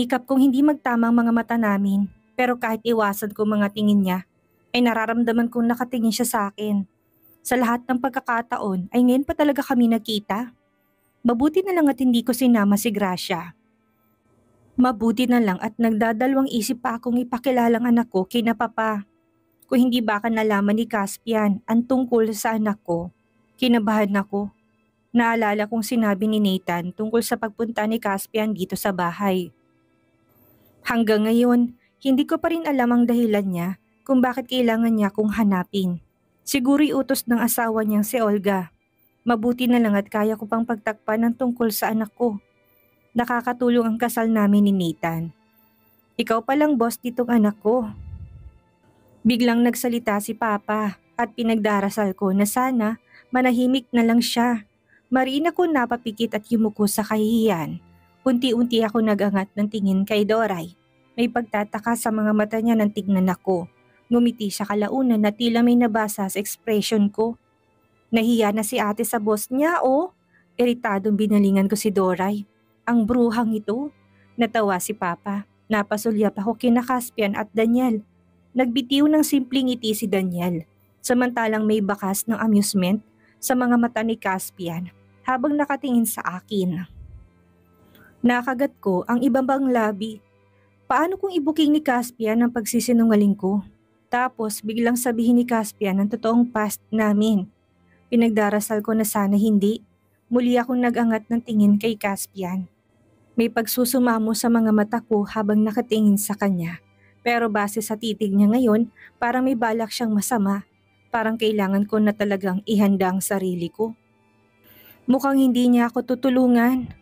Sinikap kong hindi magtama ang mga mata namin, pero kahit iwasan ko mga tingin niya, ay nararamdaman kong nakatingin siya sa akin. Sa lahat ng pagkakataon ay ngayon pa talaga kami nakita. Mabuti na lang at hindi ko sinama si Gracia. Mabuti na lang at nagdadalawang isip pa akong ipakilalang anak ko kina Papa. Kung hindi baka nalaman ni Caspian ang tungkol sa anak ko, kinabahan ako. Naalala kong sinabi ni Nathan tungkol sa pagpunta ni Caspian dito sa bahay. Hanggang ngayon, hindi ko pa rin alam ang dahilan niya kung bakit kailangan niya akong hanapin. Siguro utos ng asawa niyang si Olga. Mabuti na lang at kaya ko pang pagtakpan ng tungkol sa anak ko. Nakakatulong ang kasal namin ni Nathan. Ikaw palang boss nitong anak ko. Biglang nagsalita si Papa at pinagdarasal ko na sana manahimik na lang siya. Mariin ako napapikit at yumuko sa kahihiyan. Unti-unti ako nagangat ng tingin kay Doray. May pagtataka sa mga mata niya nang tignan ako. Ngumiti siya kalaunan na tila may nabasa sa ekspresyon ko. Nahiya na si ate sa boss niya oh. Iritadong binalingan ko si Doray. Ang bruhang ito. Natawa si Papa. Napasulyap ako kina Caspian at Daniel. Nagbitiw ng simpleng ngiti si Daniel. Samantalang may bakas ng amusement sa mga mata ni Caspian habang nakatingin sa akin. Nakagat ko ang ibang bang labi. Paano kung ibuking ni Caspian ang pagsisinungaling ko? Tapos biglang sabihin ni Caspian ang totoong past namin. Pinagdarasal ko na sana hindi. Muli akong nagangat ng tingin kay Caspian. May pagsusumamo sa mga mata ko habang nakatingin sa kanya. Pero base sa titig niya ngayon, parang may balak siyang masama. Parang kailangan ko na talagang ihanda ang sarili ko. Mukhang hindi niya ako tutulungan.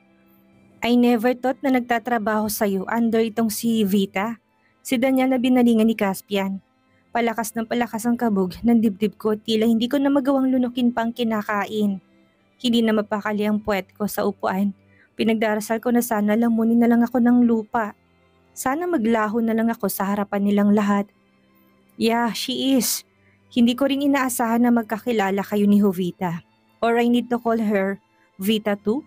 I never thought na nagtatrabaho sa'yo under itong si Vita. Si Daniel na binalingan ni Caspian. Palakas ng palakas ang kabog ng dibdib ko, tila hindi ko na magawang lunukin pang kinakain. Hindi na mapakali ang puwet ko sa upuan. Pinagdarasal ko na sana lamunin na lang ako ng lupa. Sana maglaho na lang ako sa harapan nilang lahat. Yeah, she is. Hindi ko rin inaasahan na magkakilala kayo ni Jovita. Or I need to call her Vita too?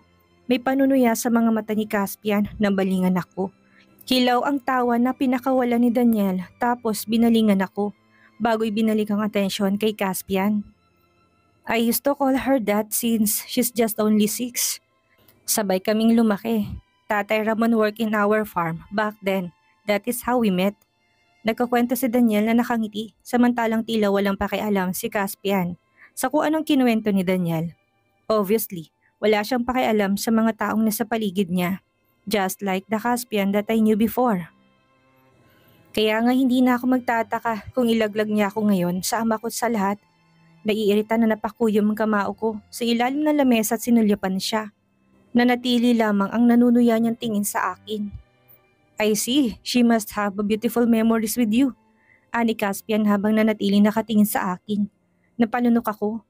May panunuya sa mga mata ni Caspian nang balingan ako. Hilaw ang tawa na pinakawala ni Daniel tapos binalingan ako bago ibinalik ang atensyon kay Caspian. I used to call her that since she's just only 6. Sabay kaming lumaki. Tatay Ramon worked in our farm back then. That is how we met. Nagkakwento si Daniel na nakangiti samantalang tila walang pakialam si Caspian sa kung anong kinuwento ni Daniel. Obviously, wala siyang pakialam sa mga taong nasa paligid niya. Just like the Caspian that I knew before. Kaya nga hindi na ako magtataka kung ilaglag niya ako ngayon sa ama ko sa lahat. Naiirita na napakuyom ang kamao ko sa ilalim ng lamesa at sinulyapan siya. Nanatili lamang ang nanunuya niyang tingin sa akin. I see, she must have a beautiful memories with you. Ani Caspian habang nanatili nakatingin sa akin. Napalunok ako.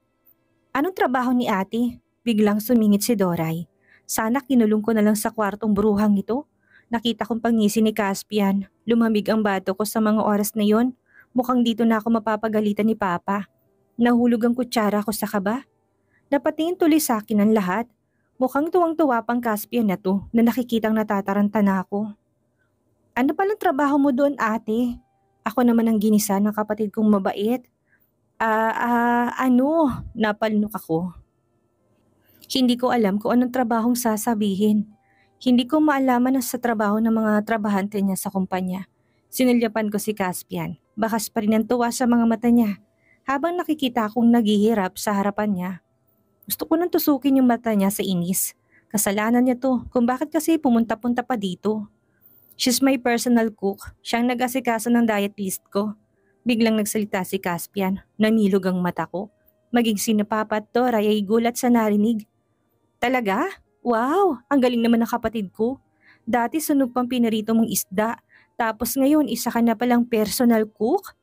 Anong trabaho ni ate? Biglang sumingit si Doray. Sana kinulong ko na lang sa kwartong bruhang ito. Nakita kong pangisi ni Caspian. Lumamig ang bato ko sa mga oras na yon. Mukhang dito na ako mapapagalitan ni Papa. Nahulog ang kutsara ko sa kaba. Napatingin tuloy sa akin ang lahat. Mukhang tuwang-tuwa pang Caspian na to na nakikitang natataranta na ako. Ano palang trabaho mo doon ate? Ako naman ang ginisa ng kapatid kong mabait. Napalunok ako. Hindi ko alam kung anong trabahong sasabihin. Hindi ko maalaman sa trabaho ng mga trabahante niya sa kumpanya. Sinilyapan ko si Caspian. Bakas pa rin ang tuwa sa mga mata niya. Habang nakikita akong naghihirap sa harapan niya. Gusto ko nang tusukin yung mata niya sa inis. Kasalanan niya to kung bakit kasi pumunta-punta pa dito. She's my personal cook. Siyang nag-asikaso ng diet list ko. Biglang nagsalita si Caspian. Namilog ang mata ko. Maging sina Papa at Doray ay gulat sa narinig. Talaga? Wow! Ang galing naman ng kapatid ko. Dati sunog pang pinarito mong isda. Tapos ngayon isa ka na palang personal cook?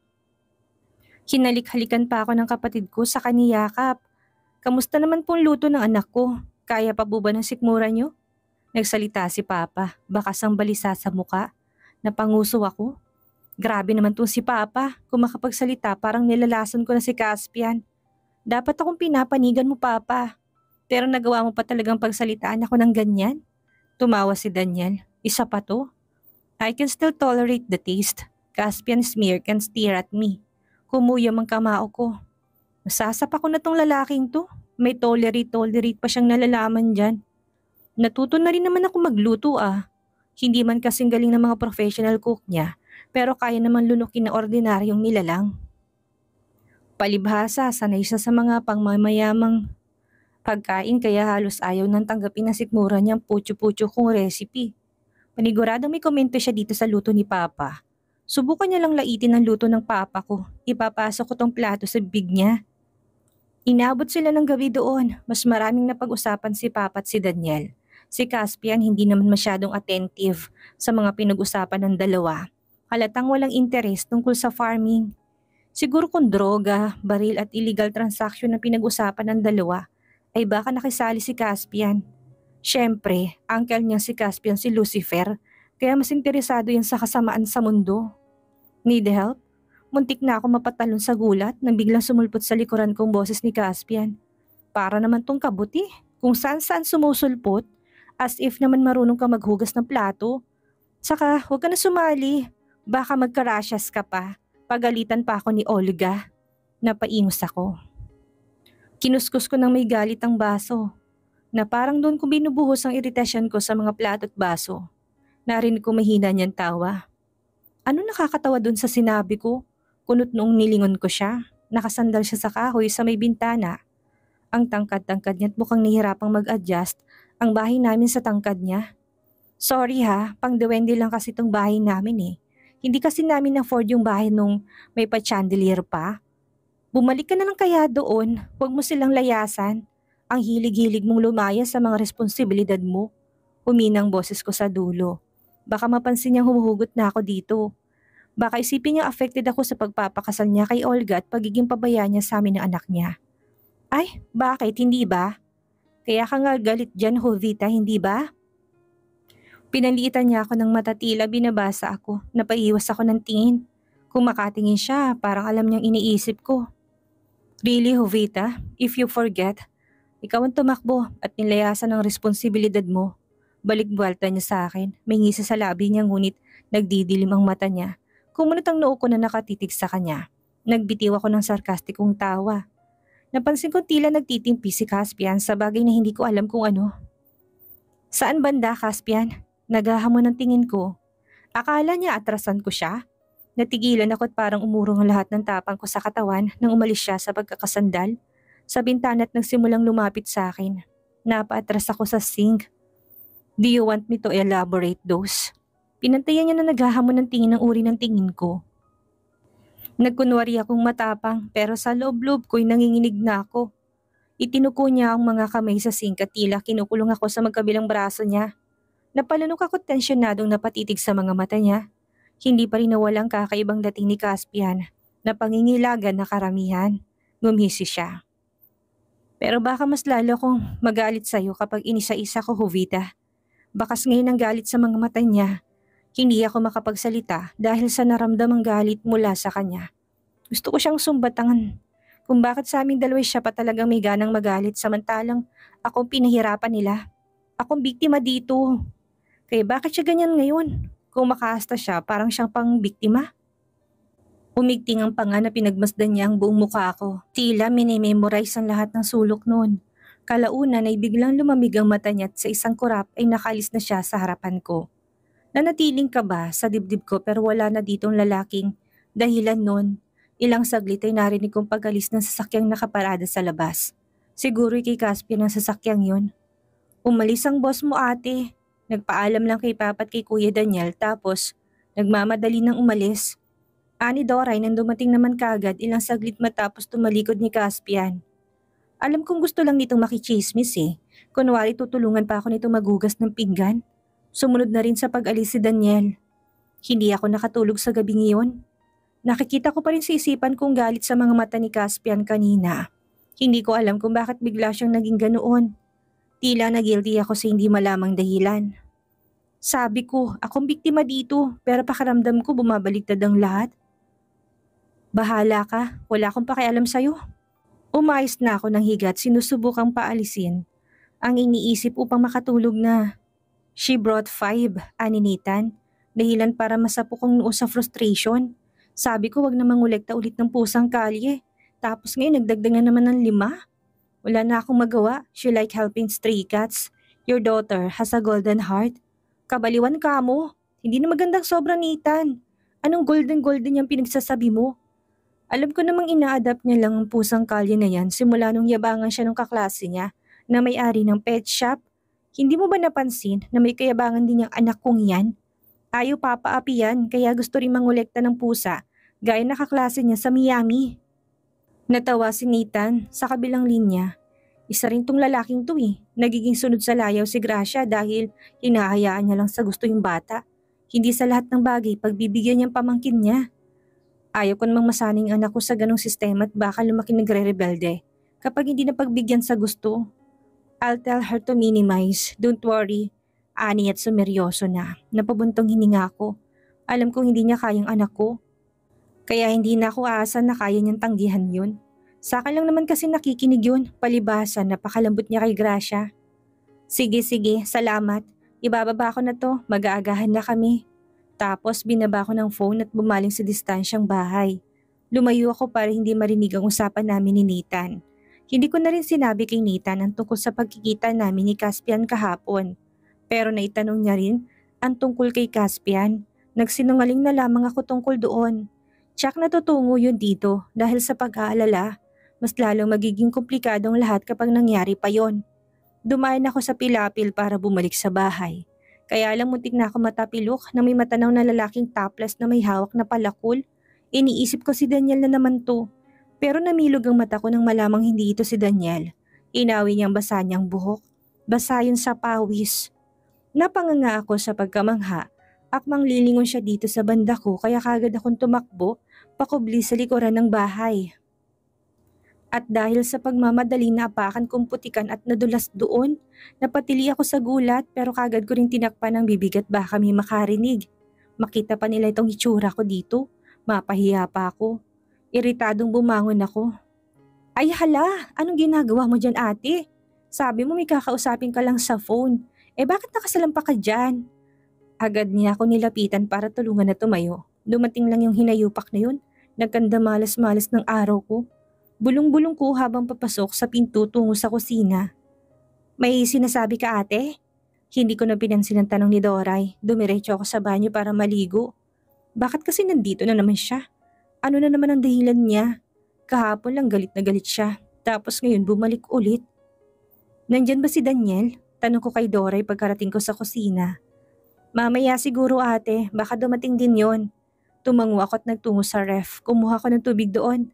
Hinalik-halikan pa ako ng kapatid ko sa kaniyakap. Kamusta naman pong luto ng anak ko? Kaya pa po ba ng sikmura niyo? Nagsalita si Papa, bakas ang balisa sa muka. Napanguso ako. Grabe naman tong si Papa, kung makapagsalita parang nilalason ko na si Caspian. Dapat akong pinapanigan mo Papa. Pero nagawa mo pa talagang pagsalitaan ako ng ganyan? Tumawa si Daniel. Isa pa to? I can still tolerate the taste. Caspian smear can stare at me. Kumuyam ang kamao ko. Masasapa ko na tong lalaking to. May tolerate pa siyang nalalaman dyan. Natuto na rin naman ako magluto ah. Hindi man kasing galing ng mga professional cook niya, pero kaya naman lunukin na ordinaryong nilalang. Palibhasa, sanay siya sa mga pangmamayamang pagkain kaya halos ayaw nang tanggapin na sikmura niyang putyo-putyo kong recipe. Paniguradong may komento siya dito sa luto ni Papa. Subukan niya lang laitin ang luto ng Papa ko. Ipapasok ko tong plato sa bibig niya. Inabot sila ng gabi doon. Mas maraming napag-usapan si Papa at si Daniel. Si Caspian hindi naman masyadong attentive sa mga pinag-usapan ng dalawa. Halatang walang interes tungkol sa farming. Siguro kung droga, baril at illegal transaction na pinag-usapan ng dalawa, ay baka nakisali si Caspian. Siyempre, uncle niya si Caspian si Lucifer, kaya mas interesado yan sa kasamaan sa mundo. Need help? Muntik na ako mapatalon sa gulat nang biglang sumulpot sa likuran kong boses ni Caspian. Para naman tong kabuti, kung saan-saan sumusulpot, as if naman marunong ka maghugas ng plato. Saka, huwag ka na sumali, baka magkarasyas ka pa. Pagalitan pa ako ni Olga. Napaingos ako. Kinuskus ko ng may galit ang baso, na parang doon ko binubuhos ang iritasyon ko sa mga plato at baso. Narinig ko mahina niyang tawa. Ano nakakatawa doon sa sinabi ko? Kunot noong nilingon ko siya. Nakasandal siya sa kahoy sa may bintana. Ang tangkad-tangkad niya at mukhang nahihirapang mag-adjust ang bahay namin sa tangkad niya. Sorry ha, pang-duwende lang kasi itong bahay namin eh. Hindi kasi namin afford yung bahay nung may pa-chandelier pa. Bumalik ka na lang kaya doon, huwag mo silang layasan. Ang hilig-hilig mong lumaya sa mga responsibilidad mo. Huminang boses ko sa dulo. Baka mapansin niyang humuhugot na ako dito. Baka isipin niya affected ako sa pagpapakasal niya kay Olga at pagiging pabaya niya sa amin ng anak niya. Ay, bakit? Hindi ba? Kaya ka nga galit dyan, Jovita, hindi ba? Pinalitan niya ako ng mata tila binabasa ako. Napaiwas ako ng tingin. Kung makatingin siya, parang alam niyang iniisip ko. Really, Jovita? If you forget, ikaw ang tumakbo at nilayasan ng responsibilidad mo. Balik-buwalta niya sa akin. May ngisi sa labi niya ngunit nagdidilim ang mata niya. Kumunot ang noo ko na nakatitig sa kanya. Nagbitiw ako ng sarkastikong tawa. Napansin ko tila nagtitimpi si Caspian sa bagay na hindi ko alam kung ano. Saan banda, Caspian? Naghahamon ng tingin ko. Akala niya atrasan ko siya. Natigilan ako at parang umurong ang lahat ng tapang ko sa katawan nang umalis siya sa pagkakasandal. Sa bintana at nagsimulang lumapit sa akin. Napaatras ako sa sink. Do you want me to elaborate those? Pinantayan niya na naghahamon ng tingin ng uri ng tingin ko. Nagkunwari akong matapang pero sa loob-loob ko'y nanginginig na ako. Itinuko niya ang mga kamay sa sink at tila kinukulong ako sa magkabilang braso niya. Napalunok ako tensyonadong napatitig sa mga mata niya. Hindi pa rin nawalang kakaibang dating ni Caspian na pangingilagan na karamihan. Ngumisi siya. Pero baka mas lalo akong magalit sa'yo kapag inisa-isa ko, Jovita. Bakas ngayon ang galit sa mga mata niya. Hindi ako makapagsalita dahil sa naramdamang galit mula sa kanya. Gusto ko siyang sumbatangan. Kung bakit sa aming dalawa siya pa talagang may ganang magalit samantalang akong pinahirapan nila. Akong biktima dito. Kaya bakit siya ganyan ngayon? Kung makaasta siya, parang siyang pang biktima. Umigting ang panga na pinagmasdan niya ang buong mukha ko. Tila minimemorize ang lahat ng sulok noon. Kalaunan ay biglang lumamig ang mata niya at sa isang kurap ay nakalis na siya sa harapan ko. Nanatiling kaba sa dibdib ko pero wala na ditong lalaking dahilan noon. Ilang saglit ay narinig kong pag-alis ng sasakyang nakaparada sa labas. Siguro'y kay Caspian ang sasakyang yun. Umalis ang boss mo ate. Nagpaalam lang kay Papa at kay Kuya Daniel tapos nagmamadali nang umalis. Ani Doray nang dumating naman kagad ilang saglit matapos tumalikod ni Caspian. Alam kong gusto lang nitong makichismis eh. Kunwari tutulungan pa ako nito maghugas ng pinggan. Sumunod na rin sa pag-alis si Daniel. Hindi ako nakatulog sa gabing iyon. Nakikita ko pa rin sa isipan kong galit sa mga mata ni Caspian kanina. Hindi ko alam kung bakit bigla siyang naging ganoon. Tila na guilty ako sa hindi malamang dahilan. Sabi ko, akong biktima dito pero pakiramdam ko bumabaliktad ang lahat. Bahala ka, wala akong pakialam sa'yo. Umayos na ako ng higat sinusubukang paalisin. Ang iniisip upang makatulog na. She brought 5, aninitan. Dahilan para masapok ang noo sa frustration. Sabi ko wag na mangolekta ulit ng pusang kalye. Tapos ngayon nagdagdagan naman ng 5. Wala na akong magawa. She like helping stray cats. Your daughter has a golden heart. Kabaliwan ka mo. Hindi na magandang sobra ni Ethan. Anong golden yung pinagsasabi mo? Alam ko namang ina-adapt niya lang ang pusang kalye na yan simula nung yabangan siya ng kaklase niya na may-ari ng pet shop. Hindi mo ba napansin na may kayabangan din yung anak kong yan? Ayaw papaapi yan kaya gusto rin mangolekta ng pusa gaya na kaklase niya sa Miami. Natawa si Nathan sa kabilang linya. Isa rin tong lalaking to eh. Nagiging sunod sa layaw si Gracia dahil hinahayaan niya lang sa gusto yung bata. Hindi sa lahat ng bagay pagbibigyan niyang pamangkin niya. Ayaw ko namang masanang anak ko sa ganong sistema at baka lumaki nagre-rebelde kapag hindi na pagbigyan sa gusto. I'll tell her to minimize. Don't worry. Ani at sumeryoso na. Napabuntong hininga ko. Alam kong hindi niya kayang anak ko. Kaya hindi na ako aasa na kaya niyang tanggihan yun. Sa akin lang naman kasi nakikinig yun. Palibasa, napakalambot niya kay Gracia. Sige, salamat. Ibababa ko na to. Mag-aagahan na kami. Tapos binaba ko ng phone at bumaling sa distansyang bahay. Lumayo ako para hindi marinig ang usapan namin ni Nathan. Hindi ko na rin sinabi kay Nathan ang tungkol sa pagkikita namin ni Caspian kahapon. Pero naitanong niya rin ang tungkol kay Caspian. Nagsinungaling na lamang ako tungkol doon. Tsak natutungo yun dito dahil sa pag-aalala. Mas lalong magiging komplikadong lahat kapag nangyari pa yon. Dumaan ako sa pilapil para bumalik sa bahay. Kaya lang muntik na ako matapilok na may matanaw na lalaking topless na may hawak na palakol. Iniisip ko si Daniel na naman to. Pero namilog ang mata ko nang malamang hindi ito si Daniel. Inawi niyang basa niyang buhok. Basa yun sa pawis. Napanganga ako sa pagkamangha. Akmang lilingon siya dito sa banda ko kaya kagad akong tumakbo pakubli sa likuran ng bahay. At dahil sa pagmamadali na apakan kong putikan at nadulas doon, napatili ako sa gulat pero kagad ko rin tinakpan ang bibig at baka may makarinig. Makita pa nila itong itsura ko dito, mapahiya pa ako. Iritadong bumangon ako. Ay hala, anong ginagawa mo dyan ate? Sabi mo may kakausapin ka lang sa phone, bakit nakasalampa ka dyan? Agad niya ako nilapitan para tulungan na tumayo. Dumating lang yung hinayupak na yun, nagkanda malas-malas ng araw ko. Bulong-bulong ko habang papasok sa pinto tungo sa kusina. May sinasabi ka ate? Hindi ko na pinansin ang tanong ni Doray. Dumiretso ako sa banyo para maligo. Bakit kasi nandito na naman siya? Ano na naman ang dahilan niya? Kahapon lang galit na galit siya. Tapos ngayon bumalik ulit. Nandyan ba si Daniel? Tanong ko kay Doray pagkarating ko sa kusina. Mamaya siguro ate, baka dumating din yon. Tumango ako at nagtungo sa ref. Kumuha ko ng tubig doon.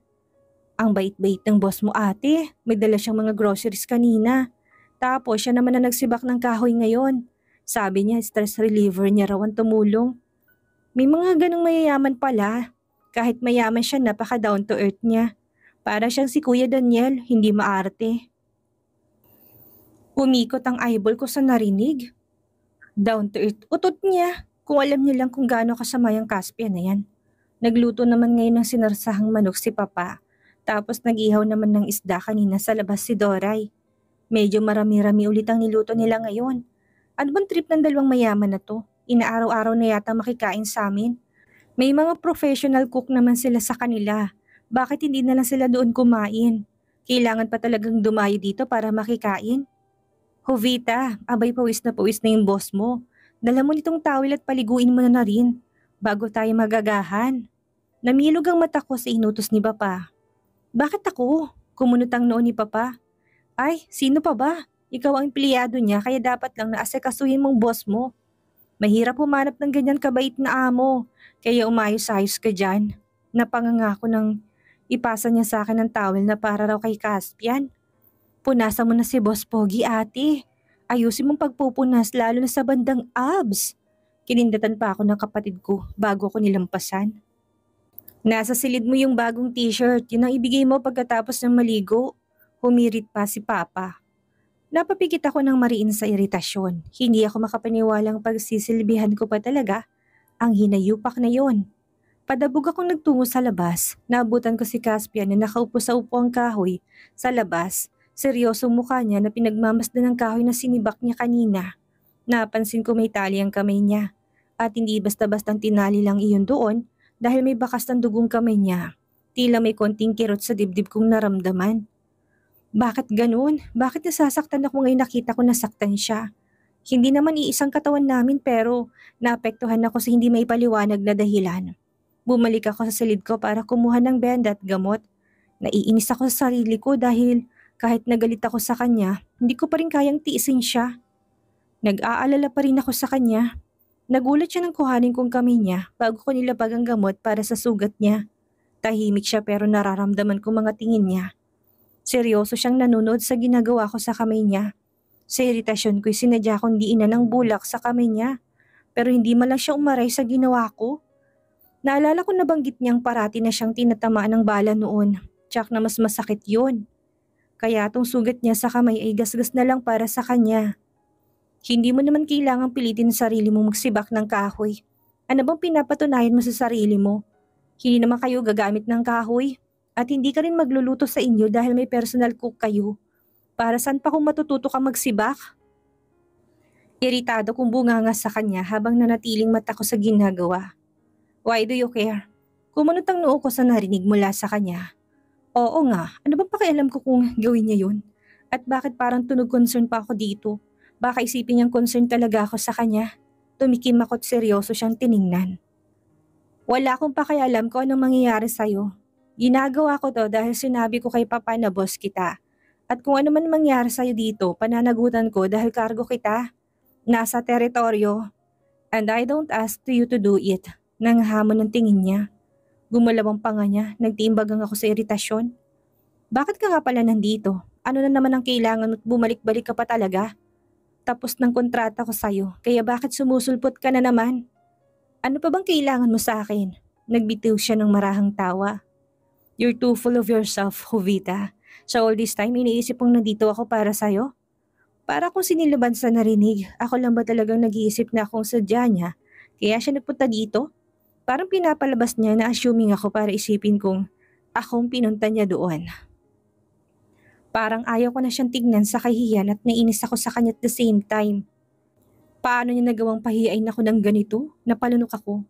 Ang bait-bait ng boss mo ate, may dala siyang mga groceries kanina. Tapos siya naman na nagsibak ng kahoy ngayon. Sabi niya stress reliever niya raw ang tumulong. May mga ganong mayayaman pala. Kahit mayaman siya napaka down to earth niya. Para siyang si Kuya Daniel, hindi maarte. Umikot ang eyeball ko sa narinig. Down to earth, utot niya. Kung alam niya lang kung gaano kasama yung Caspian na yan. Nagluto naman ngayon ng sinarsahang manok si Papa. Tapos nag-ihaw naman ng isda kanina sa labas si Doray. Medyo marami-rami ulit ang niluto nila ngayon. Ano bang trip ng dalawang mayaman na to? Inaaraw-araw na yata makikain sa amin. May mga professional cook naman sila sa kanila. Bakit hindi na lang sila doon kumain? Kailangan pa talagang dumayo dito para makikain? Jovita, abay pawis na yung boss mo. Dala mo nitong towel at paliguin mo na rin bago tayo magagahan. Namilog ang mata ko sa inutos ni Papa. Bakit ako? Kumunot ang noo ni Papa. Ay, sino pa ba? Ikaw ang empleyado niya kaya dapat lang naasikasuhin mong boss mo. Mahirap humanap ng ganyan kabait na amo, kaya umayos-ayos ka dyan. Napangangako ng ipasa niya sa akin ng towel na para raw kay Caspian. Punasan mo na si Boss Pogi ate. Ayusin mong pagpupunas lalo na sa bandang abs. Kinindatan pa ako ng kapatid ko bago ko nilampasan. Nasa silid mo yung bagong t-shirt, yun ang ibigay mo pagkatapos ng maligo. Humirit pa si Papa. Napapikit ako ng mariin sa iritasyon. Hindi ako makapaniwalang pagsisilbihan ko pa talaga ang hinayupak na yon. Padabog akong nagtungo sa labas. Naabutan ko si Caspian na nakaupo sa upuang kahoy sa labas. Seryosong mukha niya na pinagmamasdan ng kahoy na sinibak niya kanina. Napansin ko may tali ang kamay niya. At hindi basta-bastang tinali lang iyon doon dahil may bakas ng dugong kamay niya. Tila may konting kirot sa dibdib kong naramdaman. Bakit ganun? Bakit nasasaktan ako ngayon nakita ko nasaktan siya? Hindi naman iisang katawan namin pero naapektuhan ako sa hindi may paliwanag na dahilan. Bumalik ako sa silid ko para kumuha ng benda at gamot. Naiinis ako sa sarili ko dahil kahit nagalit ako sa kanya, hindi ko pa rin kayang tiisin siya. Nag-aalala pa rin ako sa kanya. Nagulat siya nang kuhanin kong kamay niya bago ko nilabag ang gamot para sa sugat niya. Tahimik siya pero nararamdaman ko mga tingin niya. Seryoso siyang nanonood sa ginagawa ko sa kamay niya. Sa iritasyon ko'y sinadya kong diinan ng bulak sa kamay niya. Pero hindi man lang siya umaray sa ginawa ko. Naalala ko nabanggit niyang parati na siyang tinatamaan ng bala noon. Tsak na mas masakit yun. Kaya tong sugat niya sa kamay ay gasgas na lang para sa kanya. Hindi mo naman kailangang pilitin sa sarili mo magsibak ng kahoy. Ano bang pinapatunayan mo sa sarili mo? Hindi naman kayo gagamit ng kahoy. At hindi ka rin magluluto sa inyo dahil may personal cook kayo. Para saan pa kung matututo ka magsibak? Iritado kong bunganga sa kanya habang nanatiling mata ko sa ginagawa. Why do you care? Kumunot ang noo ko sa narinig mula sa kanya. Oo nga, ano bang pakialam ko kung gawin niya yun? At bakit parang tunog concern pa ako dito? Baka isipin niyang concern talaga ako sa kanya. Tumikim ako't seryoso siyang tiningnan. Wala akong pakialam kung anong mangyayari sa'yo. Ginagawa ko to dahil sinabi ko kay Papa na boss kita. At kung ano man mangyari sa'yo dito, pananagutan ko dahil kargo kita. Nasa teritoryo. And I don't ask you to do it. Nang hamon ng tingin niya. Gumalaw ang panga niya, nagtiimbagang ako sa iritasyon. Bakit ka nga pala nandito? Ano na naman ang kailangan at bumalik-balik ka pa talaga? Tapos ng kontrata ko sa'yo, kaya bakit sumusulpot ka na naman? Ano pa bang kailangan mo sa akin? Nagbitiw siya ng marahang tawa. You're too full of yourself, Jovita. So all this time, iniisip mong nandito ako para sa'yo? Para kung sinilaban sa narinig, ako lang ba talagang nag-iisip na akong sadya niya? Kaya siya nagpunta dito? Parang pinapalabas niya na assuming ako para isipin kong akong pinunta niya doon. Parang ayaw ko na siyang tignan sa kahihiyan at nainis ako sa kanya at the same time. Paano niya nagawang pahiyain ako ng ganito? Napalunok ako.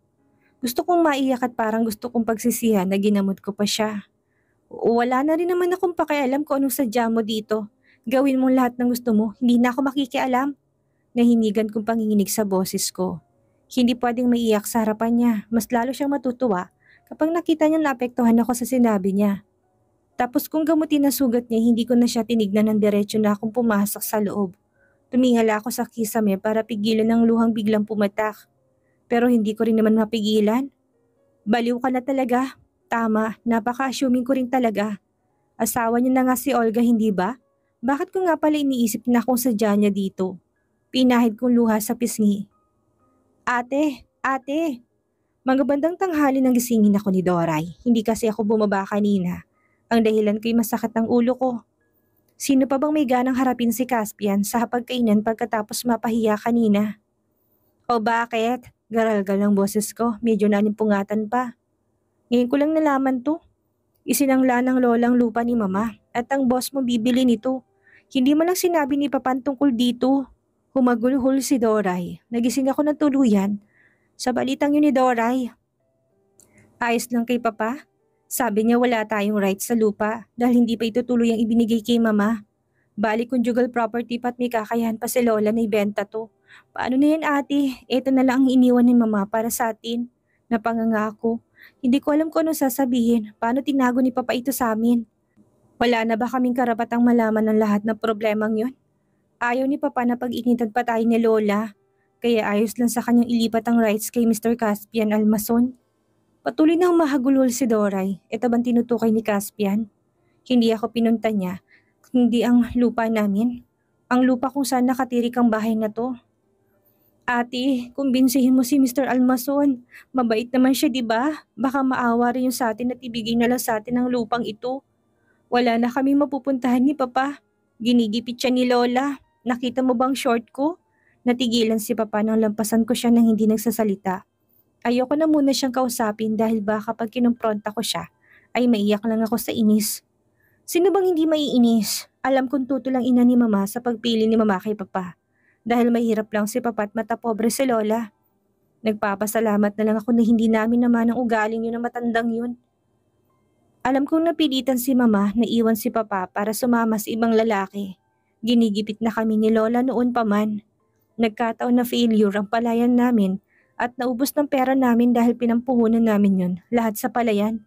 Gusto kong maiyak at parang gusto kong pagsisihan na ginamot ko pa siya. Wala na rin naman akong pakialam kung anong sadya mo dito. Gawin mo lahat ng gusto mo, hindi na ako makikialam. Nahinigan kong panginginig sa boses ko. Hindi pwedeng maiyak sa harapan niya, mas lalo siyang matutuwa kapag nakita niya naapektuhan ako sa sinabi niya. Tapos kung gamutin ang sugat niya, hindi ko na siya tinignan ng diretsyo na akong pumasok sa loob. Tumingala ako sa kisame para pigilan ang luhang biglang pumatak. Pero hindi ko rin naman mapigilan. Baliw ka na talaga. Tama, napaka-assuming ko rin talaga. Asawa niya na nga si Olga, hindi ba? Bakit ko nga pala iniisip na kung sadya niya dito? Pinahid kong luha sa pisngi. Ate! Mga bandang tanghali nang gisingin ako ni Doray. Hindi kasi ako bumaba kanina. Ang dahilan ko'y masakit ang ulo ko. Sino pa bang may ganang harapin si Caspian sa hapagkainan pagkatapos mapahiya kanina? O bakit? Garalgal ang boses ko, medyo nanimpungatan pa. Ngayon ko lang nalaman to. Isinangla ng lolang lupa ni mama at ang boss mo bibili nito. Hindi mo lang sinabi ni Papa tungkol dito. Humagulhol si Doray. Nagising ako ng tuluyan. Sa balitang yun ni Doray. Ayos lang kay Papa. Sabi niya wala tayong rights sa lupa dahil hindi pa itutuloy ang ibinigay kay mama. Bali conjugal property pa't may kakayahan pa si Lola na ibenta to. Paano na yan ate? Ito na lang ang iniwan ni mama para sa atin. Napanganga ako. Hindi ko alam kung ano sasabihin. Paano tinago ni Papa ito sa amin? Wala na ba kaming karapatang malaman ng lahat ng problemang yon? Ayaw ni Papa na pag-initan pa tayo ni Lola. Kaya ayos lang sa kanyang ilipat ang rights kay Mr. Caspian Almason. Patuloy na humahagulhol si Doray. Ito bang tinutukay ni Caspian? Hindi ako pinunta niya. Hindi ang lupa namin. Ang lupa kung saan nakatirik ang bahay na to. Ate, kumbinsihin mo si Mr. Almason. Mabait naman siya, di ba? Baka maawa rin yung sa atin at ibigay na lang sa atin ang lupang ito. Wala na kaming mapupuntahan ni Papa. Ginigipit siya ni Lola. Nakita mo bang short ko? Natigilan si Papa nang lampasan ko siya nang hindi nagsasalita. Ayoko na muna siyang kausapin dahil baka pag kinumpronta ko siya, ay maiyak lang ako sa inis. Sino bang hindi maiinis? Alam kong tuto lang ina ni Mama sa pagpili ni Mama kay Papa. Dahil mahirap lang si Papa at mata pobre si Lola. Nagpapasalamat na lang ako na hindi namin naman ang ugaling yun ng matandang yun. Alam kong napilitan si mama na iwan si papa para sumama sa ibang lalaki. Ginigipit na kami ni lola noon pa man. Nagkataon na failure ang palayan namin at naubos ng pera namin dahil pinampuhunan namin yun lahat sa palayan.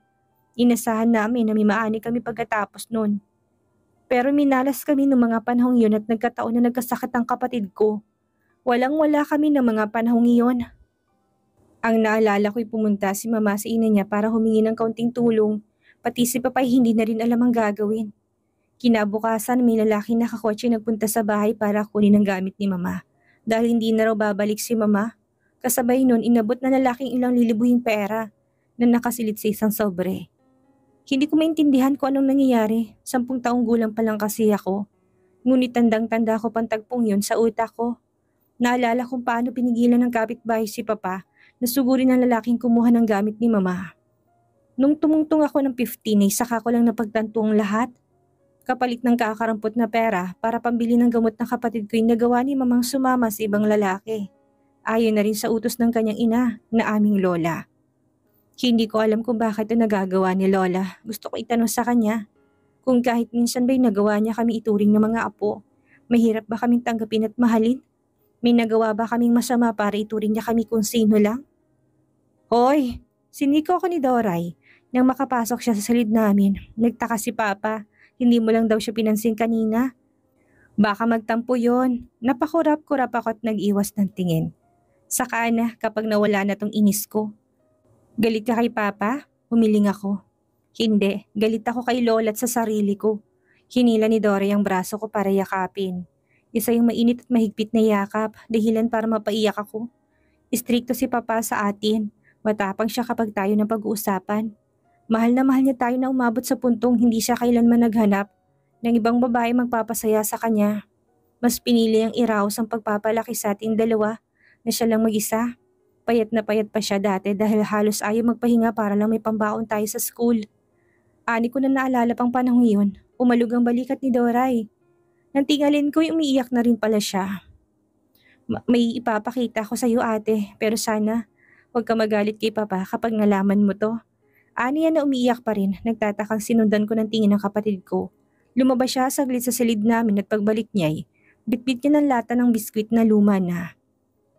Inasahan namin na may maani kami pagkatapos nun. Pero minalas kami ng mga panahong yun at nagkataon na nagkasakit ang kapatid ko. Walang-wala kami ng mga panahong iyon. Ang naalala ko'y pumunta si mama sa ina niya para humingi ng kaunting tulong, pati si papay hindi na rin alam ang gagawin. Kinabukasan may lalaki nakakotse nagpunta sa bahay para kunin ang gamit ni mama. Dahil hindi na raw babalik si mama, kasabay nun inabot na lalaking ilang lilibuhing pera na nakasilid sa isang sobre. Hindi ko maintindihan kung anong nangyayari, 10 taong gulang pa lang kasi ako. Ngunit tandang-tanda ko pang tagpong yun sa utak ko. Naalala kung paano pinigilan ng kapitbahay si papa na sugurin ng lalaking kumuha ng gamit ni mama. Nung tumungtong ako ng 15 ay saka ko lang napagtanto ang lahat. Kapalit ng kakarampot na pera para pambili ng gamot ng kapatid ko yung nagawa ni mamang sumama sa ibang lalaki. Ayon na rin sa utos ng kanyang ina na aming lola. Hindi ko alam kung bakit ito nagagawa ni lola. Gusto ko itanong sa kanya kung kahit minsan ba'y nagawa niya kami ituring ng mga apo. Mahirap ba kaming tanggapin at mahalin? May nagawa ba kaming masama para ituring niya kami kung sino lang? Hoy! Siniko ako ni Doray. Nang makapasok siya sa silid namin, nagtaka si Papa. Hindi mo lang daw siya pinansin kanina. Baka magtampo yon. Napakurap-kurap ako at nag-iwas ng tingin. Saka na kapag nawala na tong inis ko. Galit ka kay Papa? Humiling ako. Hindi, galit ako kay Lola at sa sarili ko. Hinila ni Doray ang braso ko para yakapin. Isa yung mainit at mahigpit na yakap, dahilan para mapaiyak ako. Istrikto si Papa sa atin. Matapang siya kapag tayo ng pag-uusapan. Mahal na mahal niya tayo na umabot sa puntong hindi siya kailanman naghanap ng ibang babae magpapasaya sa kanya. Mas pinili ang iraos ang pagpapalaki sa ating dalawa na siya lang mag-isa. Payat na payat pa siya dati dahil halos ayaw magpahinga para lang may pambaon tayo sa school. Ani ko na naalala pang panahon yun, umalog ang balikat ni Doray. Nang tingalin ko umiiyak na rin pala siya. May ipapakita ko sa iyo ate, pero sana huwag ka magalit kay Papa kapag nalaman mo to. Ani yan na umiiyak pa rin, nagtatakang sinundan ko ng tingin ng kapatid ko. Lumabas siya saglit sa silid namin at pagbalik niya'y bitbit niya ng lata ng biskwit na luma na.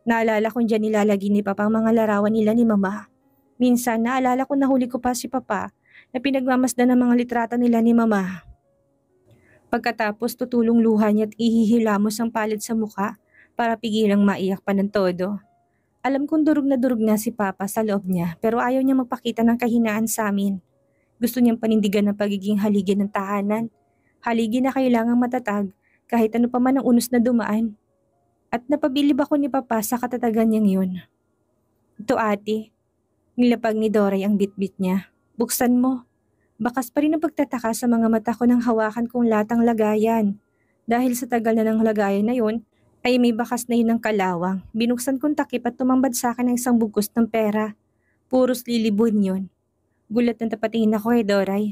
Naalala kong dyan nilalagay ni Papa ang mga larawan nila ni Mama. Minsan naalala ko nahuli ko pa si Papa na pinagmamasdan ng mga litrato nila ni Mama. Pagkatapos tutulong luha niya at ihihilamos ang palad sa muka para pigilang maiyak pa ng todo. Alam kong durog na si Papa sa loob niya pero ayaw niya magpakita ng kahinaan sa amin. Gusto niyang panindigan ng pagiging haligi ng tahanan. Haligi na kailangang matatag kahit ano pa man ang unos na dumaan. At napabilib ako ni Papa sa katatagan niyang yun. Ito ate, nilapag ni Doray ang bitbit niya. Buksan mo. Bakas pa rin ang pagtataka sa mga mata ko nang hawakan kong latang lagayan. Dahil sa tagal na ng lagayan na yun, ay may bakas na yun ng kalawang. Binuksan kong takip at tumambad sa akin ang isang bugos ng pera. Puros lilibon yun. Gulat na tapatingin ako kay Doray.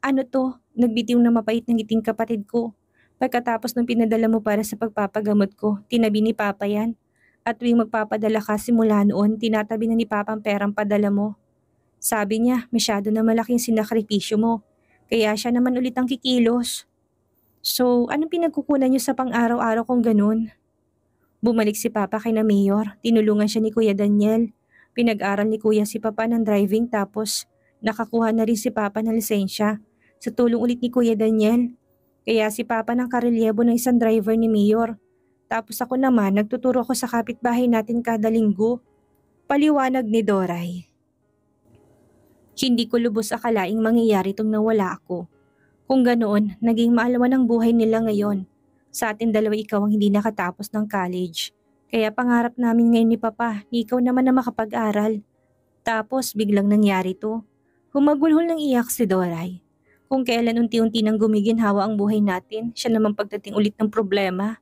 Ano to? Nagbitiw na mapait ng ngiting kapatid ko. Pagkatapos ng pinadala mo para sa pagpapagamot ko, tinabi ni Papa yan. At tuwing magpapadala ka simula noon, tinatabi na ni Papa ang perang padala mo. Sabi niya, masyado na malaking sinakripisyo mo. Kaya siya naman ulit ang kikilos. So, anong pinagkukunan niyo sa pang-araw-araw kung ganun? Bumalik si Papa kay na Mayor. Tinulungan siya ni Kuya Daniel. Pinag-aral ni Kuya si Papa ng driving tapos nakakuha na rin si Papa ng lisensya. Sa tulong ulit ni Kuya Daniel. Kaya si Papa ng karelyebo ng isang driver ni Mayor. Tapos ako naman, nagtuturo ako sa kapitbahay natin kada linggo. Paliwanag ni Doray. Hindi ko lubos akalaing mangyayari itong nawala ako. Kung ganoon, naging maalawan ang buhay nila ngayon. Sa atin dalawa ikaw ang hindi nakatapos ng college. Kaya pangarap namin ngayon ni Papa, ni ikaw naman na makapag-aral. Tapos biglang nangyari to. Humagulhol ng iyak si Doray. Kung kailan unti-unti nang gumiginhawa ang buhay natin, siya naman pagdating ulit ng problema.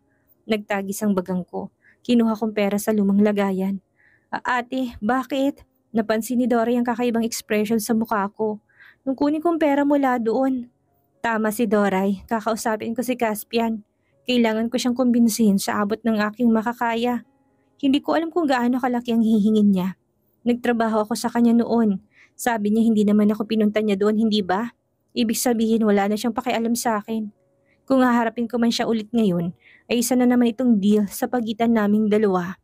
Nagtagis ang bagang ko. Kinuha kong pera sa lumang lagayan. Ate, bakit? Napansin ni Doray ang kakaibang expression sa mukha ko. Nung kunin kong pera mula doon. Tama si Doray, kakausapin ko si Caspian. Kailangan ko siyang kumbinsihin sa abot ng aking makakaya. Hindi ko alam kung gaano kalaki ang hihingin niya. Nagtrabaho ako sa kanya noon. Sabi niya hindi naman ako pinunta niya doon, hindi ba? Ibig sabihin wala na siyang pakialam sa akin. Kung haharapin ko man siya ulit ngayon, ay isa na naman itong deal sa pagitan naming dalawa.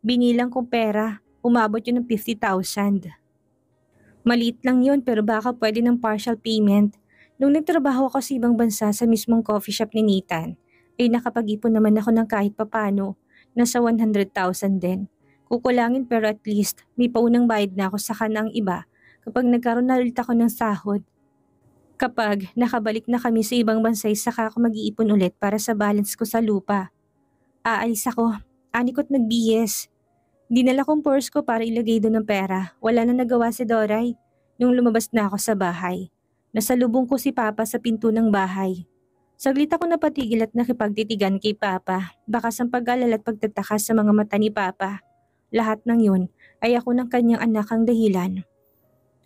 Binilang kong pera, umabot yun ng 50,000. Maliit lang yun pero baka pwede ng partial payment. Nung nagtrabaho ako sa ibang bansa sa mismong coffee shop ni Nathan, ay nakapag-ipon naman ako ng kahit papano. Nasa 100,000 din. Kukulangin pero at least may paunang bayad na ako sa kanang iba kapag nagkaroon na ulit ako ng sahod. Kapag nakabalik na kami sa ibang bansa, saka ako mag-iipon ulit para sa balance ko sa lupa. Aalis ako. Anikot nag-BS. Dinala kong purse ko para ilagay doon ng pera. Wala na nagawa si Doray. Nung lumabas na ako sa bahay, nasalubong ko si Papa sa pinto ng bahay. Saglit ako napatigil at nakipagtitigan kay Papa. Bakas ang pag-alala at pagtataka sa mga mata ni Papa. Lahat ng yun ay ako ng kanyang anak ang dahilan.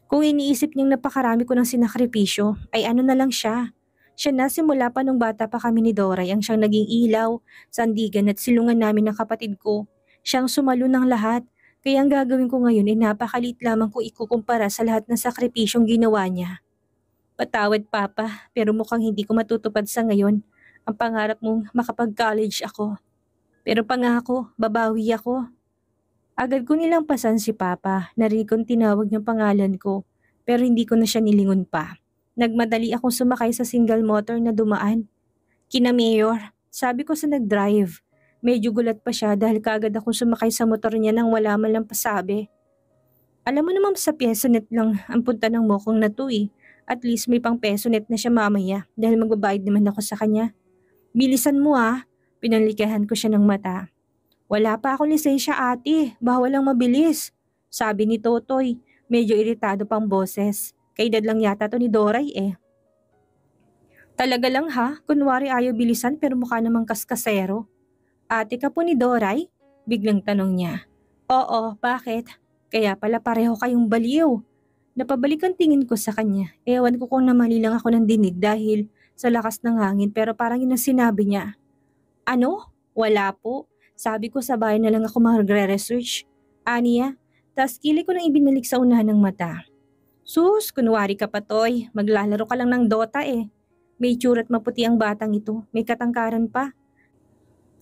Kung iniisip niyang napakarami ko ng sinakripisyo, ay ano na lang siya. Siya na simula pa nung bata pa kami ni Doray ang siyang naging ilaw, sandigan at silungan namin ng kapatid ko. Siyang sumalo ng lahat, kaya ang gagawin ko ngayon ay napakaliit lamang kung ikukumpara sa lahat ng sakripisyong ginawa niya. Patawad Papa, pero mukhang hindi ko matutupad sa ngayon ang pangarap mong makapag-college ako. Pero pangako, babawi ako. Agad ko nilampasan si Papa, narinig kong tinawag niyang pangalan ko, pero hindi ko na siya nilingon pa. Nagmadali akong sumakay sa single motor na dumaan. Kina Mayor, sabi ko sa nag-drive. Medyo gulat pa siya dahil kaagad akong sumakay sa motor niya nang wala man lang pasabi. Alam mo naman sa PesoNet lang ang punta ng mokong na to eh. At least may pang PesoNet na siya mamaya dahil magbabayad naman ako sa kanya. Bilisan mo ah, pinalikahan ko siya ng mata. Wala pa akong lisensya ate, bawal lang mabilis. Sabi ni Totoy, medyo iritado pang boses. Kaedad lang yata to ni Doray eh. Talaga lang ha, kunwari ayaw bilisan pero mukha namang kaskasero. Ate ka po ni Doray? Biglang tanong niya. Oo, bakit? Kaya pala pareho kayong baliw. Napabalik ang tingin ko sa kanya. Ewan ko kung namali lang ako ng dinig dahil sa lakas ng hangin pero parang yun ang sinabi niya. Ano? Wala po. Sabi ko sa bahay na lang ako magre-research. Aniya, tas kili ko nang ibinalik sa unahan ng mata. Sus, kunwari ka pa toy, maglalaro ka lang ng Dota eh. May tsurat maputi ang batang ito, may katangkaran pa.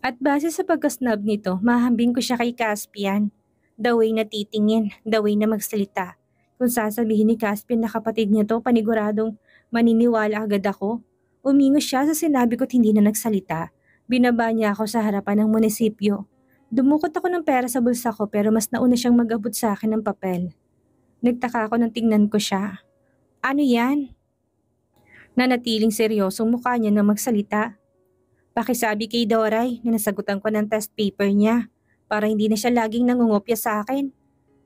At base sa pagkasnab nito, mahambing ko siya kay Caspian. The way na titingin, the way na magsalita. Kung sasabihin ni Caspian na kapatid niya to, paniguradong maniniwala agad ako. Umingos siya sa sinabi ko't hindi na nagsalita. Binaba niya ako sa harapan ng munisipyo. Dumukot ako ng pera sa bulsa ko pero mas nauna siyang mag-abot sa akin ng papel. Nagtaka ako nang tingnan ko siya. Ano yan? Nanatiling seryosong mukha niya na magsalita. Pakisabi kay Doray na nasagutan ko ng test paper niya para hindi na siya laging nangungopya sa akin.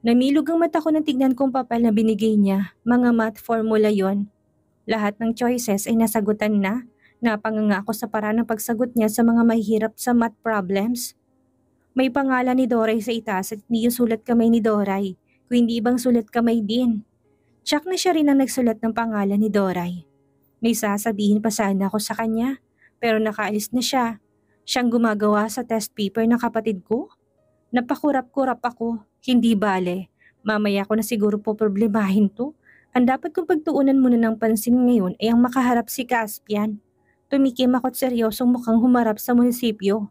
Namilog ang mata ko nang tignan kong papel na binigay niya. Mga math formula yon. Lahat ng choices ay nasagutan na. Napanganga ako sa paraan ng pagsagot niya sa mga mahihirap sa math problems. May pangalan ni Doray sa itaas at hindi yung sulat kamay ni Doray, kung hindi ibang sulat kamay din. Tsak na siya rin ang nagsulat ng pangalan ni Doray. May sasabihin pa sana ako sa kanya, pero nakaalis na siya. Siyang gumagawa sa test paper ng kapatid ko? Napakurap-kurap ako, hindi bale. Mamaya ko na siguro po problemahin to. Ang dapat kong pagtuunan muna ng pansin ngayon ay ang makaharap si Caspian. Tumikim ako't seryosong mukhang humarap sa munisipyo.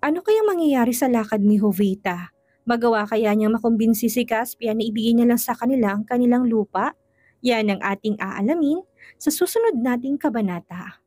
Ano kayang mangyayari sa lakad ni Jovita? Magawa kaya niyang makumbinsi si Caspian na ibigay niya lang sa kanila ang kanilang lupa? Yan ang ating aalamin sa susunod nating kabanata.